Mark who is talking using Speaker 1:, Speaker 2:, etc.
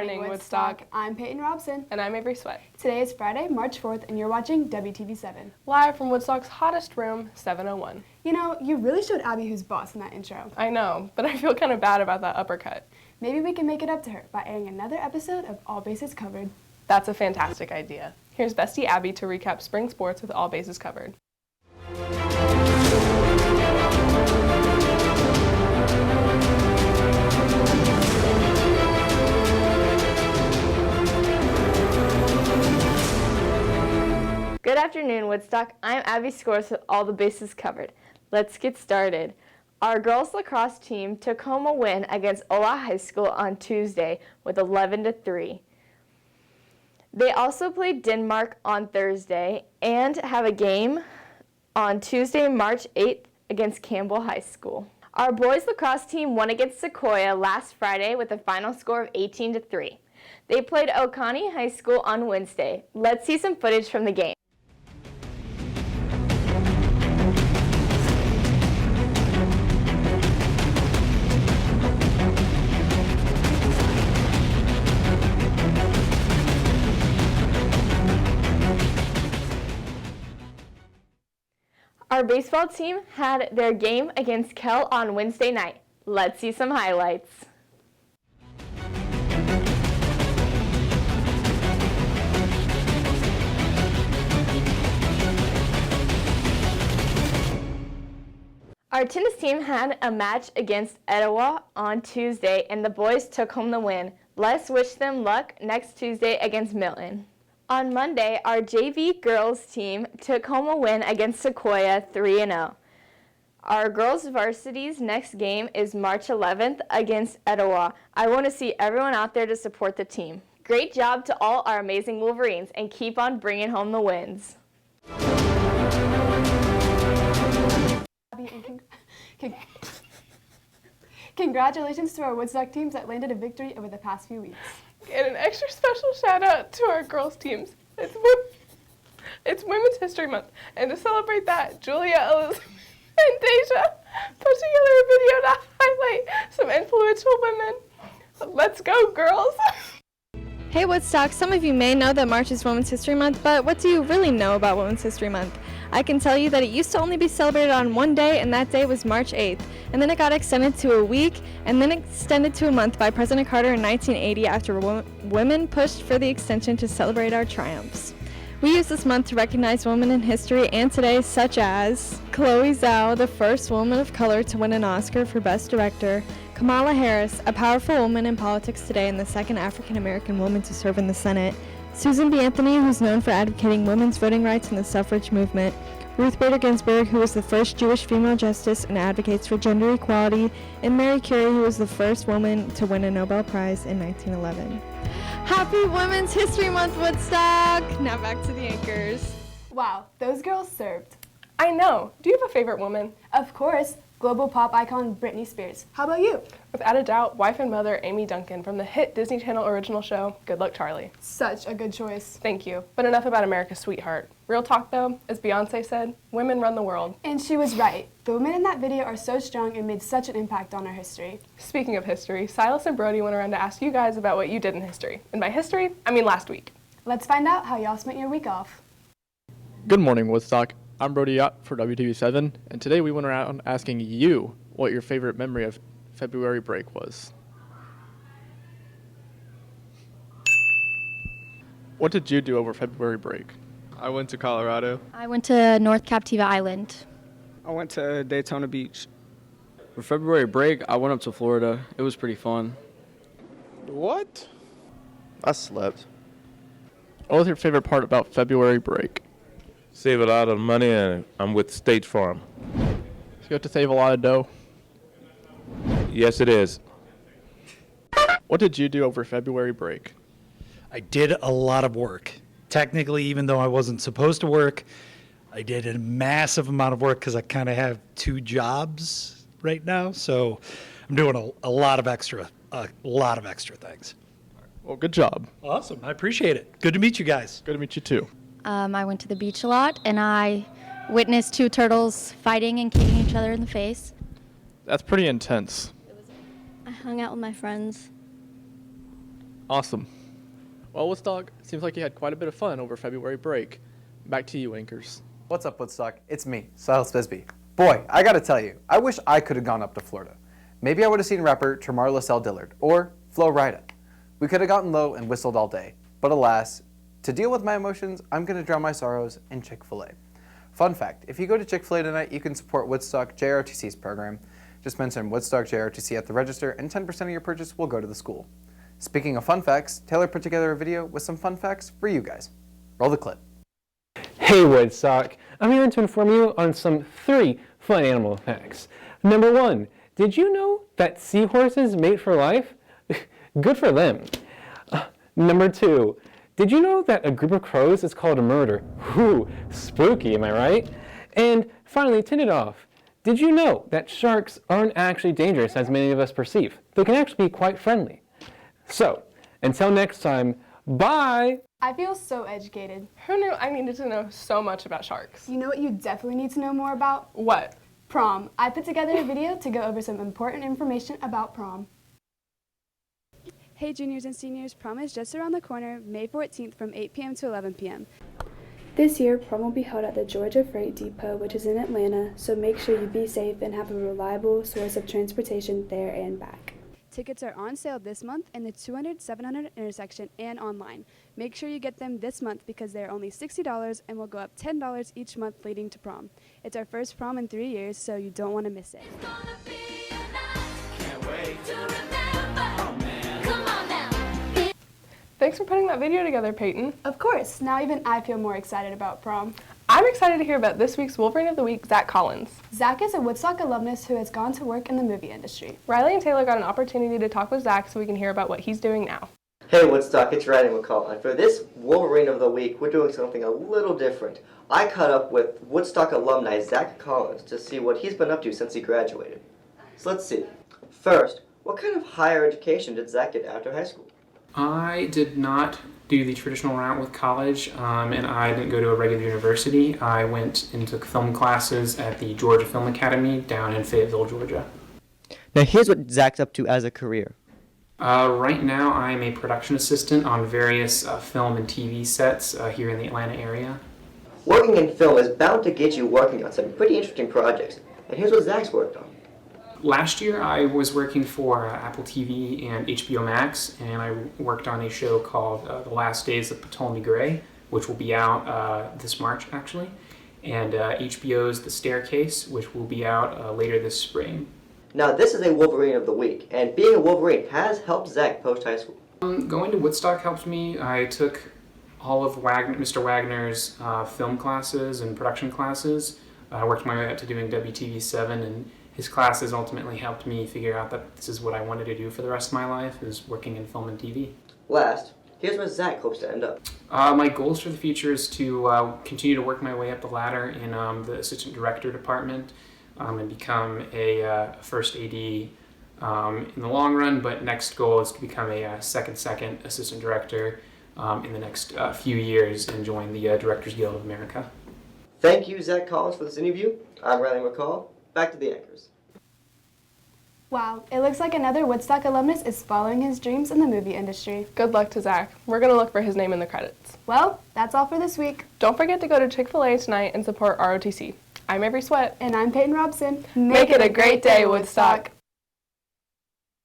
Speaker 1: morning, Woodstock.
Speaker 2: I'm Peyton Robson.
Speaker 1: And I'm Avery Sweat.
Speaker 2: Today is Friday, March 4th, and you're watching wtv7.
Speaker 1: Live from Woodstock's hottest room, 701.
Speaker 2: You know, you really showed Abby who's boss in that intro.
Speaker 1: I know, but I feel kind of bad about that uppercut.
Speaker 2: Maybe we can make it up to her by airing another episode of All Bases Covered.
Speaker 1: That's a fantastic idea. Here's Bestie Abby to recap spring sports with All Bases Covered.
Speaker 3: Good afternoon, Woodstock. I'm Abby Scores with All the Bases Covered. Let's get started. Our girls lacrosse team took home a win against Ola High School on Tuesday with 11-3. They also played Denmark on Thursday and have a game on Tuesday, March 8th against Campbell High School. Our boys lacrosse team won against Sequoia last Friday with a final score of 18-3. They played Oconee High School on Wednesday. Let's see some footage from the game. Our baseball team had their game against Kell on Wednesday night. Let's see some highlights. Our tennis team had a match against Etowah on Tuesday, and the boys took home the win. Let's wish them luck next Tuesday against Milton. On Monday, our JV girls team took home a win against Sequoia 3-0. Our girls varsity's next game is March 11th against Etowah. I want to see everyone out there to support the team. Great job to all our amazing Wolverines, and keep on bringing home the wins.
Speaker 2: Congratulations to our Woodstock teams that landed a victory over the past few weeks.
Speaker 1: And an extra special shout out to our girls teams. It's Women's History Month, and to celebrate that, Julia, Elizabeth, and Deja put together a video to highlight some influential women. Let's go, girls!
Speaker 4: Hey Woodstock, some of you may know that March is Women's History Month, but what do you really know about Women's History Month? I can tell you that it used to only be celebrated on one day, and that day was March 8th. And then it got extended to a week, and then extended to a month by President Carter in 1980 after women pushed for the extension to celebrate our triumphs. We use this month to recognize women in history and today, such as Chloe Zhao, the first woman of color to win an Oscar for Best Director, Kamala Harris, a powerful woman in politics today and the second African-American woman to serve in the Senate, Susan B. Anthony, who's known for advocating women's voting rights and the suffrage movement, Ruth Bader Ginsburg, who was the first Jewish female justice and advocates for gender equality, and Mary Curie, who was the first woman to win a Nobel Prize in 1911. Happy Women's History Month, Woodstock! Now back to the anchors.
Speaker 2: Wow, those girls served.
Speaker 1: I know. Do you have a favorite woman?
Speaker 2: Of course, global pop icon Britney Spears. How about you?
Speaker 1: Without a doubt, wife and mother Amy Duncan from the hit Disney Channel original show, Good Luck Charlie.
Speaker 2: Such a good choice.
Speaker 1: Thank you. But enough about America's sweetheart. Real talk though, as Beyonce said, women run the world.
Speaker 2: And she was right. The women in that video are so strong and made such an impact on our history.
Speaker 1: Speaking of history, Silas and Brody went around to ask you guys about what you did in history. And by history, I mean last week.
Speaker 2: Let's find out how y'all spent your week off.
Speaker 5: Good morning, Woodstock. I'm Brody Yacht for wtv7, and today we went around asking you what your favorite memory of February break was. What did you do over February break?
Speaker 6: I went to Colorado.
Speaker 7: I went to North Captiva Island.
Speaker 8: I went to Daytona Beach.
Speaker 9: For February break, I went up to Florida. It was pretty fun.
Speaker 6: What?
Speaker 10: I slept.
Speaker 5: What was your favorite part about February break?
Speaker 11: Save a lot of money, and I'm with State Farm.
Speaker 5: So you have to save a lot of dough.
Speaker 11: Yes, it is.
Speaker 5: What did you do over February break?
Speaker 12: I did a lot of work. Technically, even though I wasn't supposed to work, I did a massive amount of work because I kind of have two jobs right now. So I'm doing a lot of extra things.
Speaker 5: Well, good job.
Speaker 12: Awesome. I appreciate it. Good to meet you guys.
Speaker 5: Good to meet you too.
Speaker 7: I went to the beach a lot, and I witnessed two turtles fighting and kicking each other in the face.
Speaker 5: That's pretty intense.
Speaker 13: I hung out with my friends.
Speaker 5: Awesome. Well, Woodstock, seems like you had quite a bit of fun over February break. Back to you, anchors.
Speaker 13: What's up, Woodstock? It's me, Silas Bisbee. Boy, I gotta tell you, I wish I could have gone up to Florida. Maybe I would have seen rapper Tamar LaSalle Dillard, or Flo Rida. We could have gotten low and whistled all day. But alas, to deal with my emotions, I'm gonna drown my sorrows in Chick-fil-A. Fun fact, if you go to Chick-fil-A tonight, you can support Woodstock JROTC's program. Just mention Woodstock JROTC at the register, and 10% of your purchase will go to the school. Speaking of fun facts, Taylor put together a video with some fun facts for you guys. Roll the clip.
Speaker 14: Hey Woodstock, I'm here to inform you on some 3 fun animal facts. Number 1, did you know that seahorses mate for life? Good for them. Number 2, did you know that a group of crows is called a murder? Whew, spooky, am I right? And finally, to it off, did you know that sharks aren't actually dangerous as many of us perceive? They can actually be quite friendly. So, until next time, bye!
Speaker 2: I feel so educated.
Speaker 1: Who knew I needed to know so much about sharks?
Speaker 2: You know what you definitely need to know more about?
Speaker 1: What?
Speaker 2: Prom. I put together a video to go over some important information about prom. Hey juniors and seniors, prom is just around the corner, May 14th from 8 p.m. to 11 p.m. This year, prom will be held at the Georgia Freight Depot, which is in Atlanta, so make sure you be safe and have a reliable source of transportation there and back. Tickets are on sale this month in the 200-700 intersection and online. Make sure you get them this month because they're only $60 and will go up $10 each month leading to prom. It's our first prom in 3 years, so you don't want to miss it.
Speaker 1: Thanks for putting that video together, Peyton.
Speaker 2: Of course. Now even I feel more excited about prom.
Speaker 1: I'm excited to hear about this week's Wolverine of the Week, Zach Collins.
Speaker 2: Zach is a Woodstock alumnus who has gone to work in the movie industry.
Speaker 1: Riley and Taylor got an opportunity to talk with Zach so we can hear about what he's doing now.
Speaker 15: Hey Woodstock, it's Riley McCall, and for this Wolverine of the Week, we're doing something a little different. I caught up with Woodstock alumni Zach Collins to see what he's been up to since he graduated. So let's see. First, what kind of higher education did Zach get after high school?
Speaker 16: I did not do the traditional route with college, and I didn't go to a regular university. I went and took film classes at the Georgia Film Academy down in Fayetteville, Georgia.
Speaker 15: Now here's what Zach's up to as a career.
Speaker 16: Right now I'm a production assistant on various film and TV sets here in the Atlanta area.
Speaker 15: Working in film is bound to get you working on some pretty interesting projects, and here's what Zach's worked on.
Speaker 16: Last year I was working for Apple TV and HBO Max, and I worked on a show called The Last Days of Ptolemy Gray, which will be out this March actually, and HBO's The Staircase, which will be out later this spring.
Speaker 15: Now this is a Wolverine of the Week, and being a Wolverine has helped Zach post-high school.
Speaker 16: Going to Woodstock helped me. I took all of Mr. Wagner's film classes and production classes. I worked my way up to doing wtv7, and his classes ultimately helped me figure out that this is what I wanted to do for the rest of my life, is working in film and TV.
Speaker 15: Last, here's where Zach hopes to end up.
Speaker 16: My goals for the future is to continue to work my way up the ladder in the assistant director department and become a first AD in the long run, but next goal is to become a second assistant director in the next few years and join the Directors Guild of America.
Speaker 15: Thank you, Zach Collins, for this interview. I'm Riley McCall. Back to the anchors.
Speaker 2: Wow, it looks like another Woodstock alumnus is following his dreams in the movie industry.
Speaker 1: Good luck to Zach. We're going to look for his name in the credits.
Speaker 2: Well, that's all for this week.
Speaker 1: Don't forget to go to Chick-fil-A tonight and support ROTC. I'm Avery Sweat.
Speaker 2: And I'm Peyton Robson.
Speaker 1: Make it a great day, Woodstock.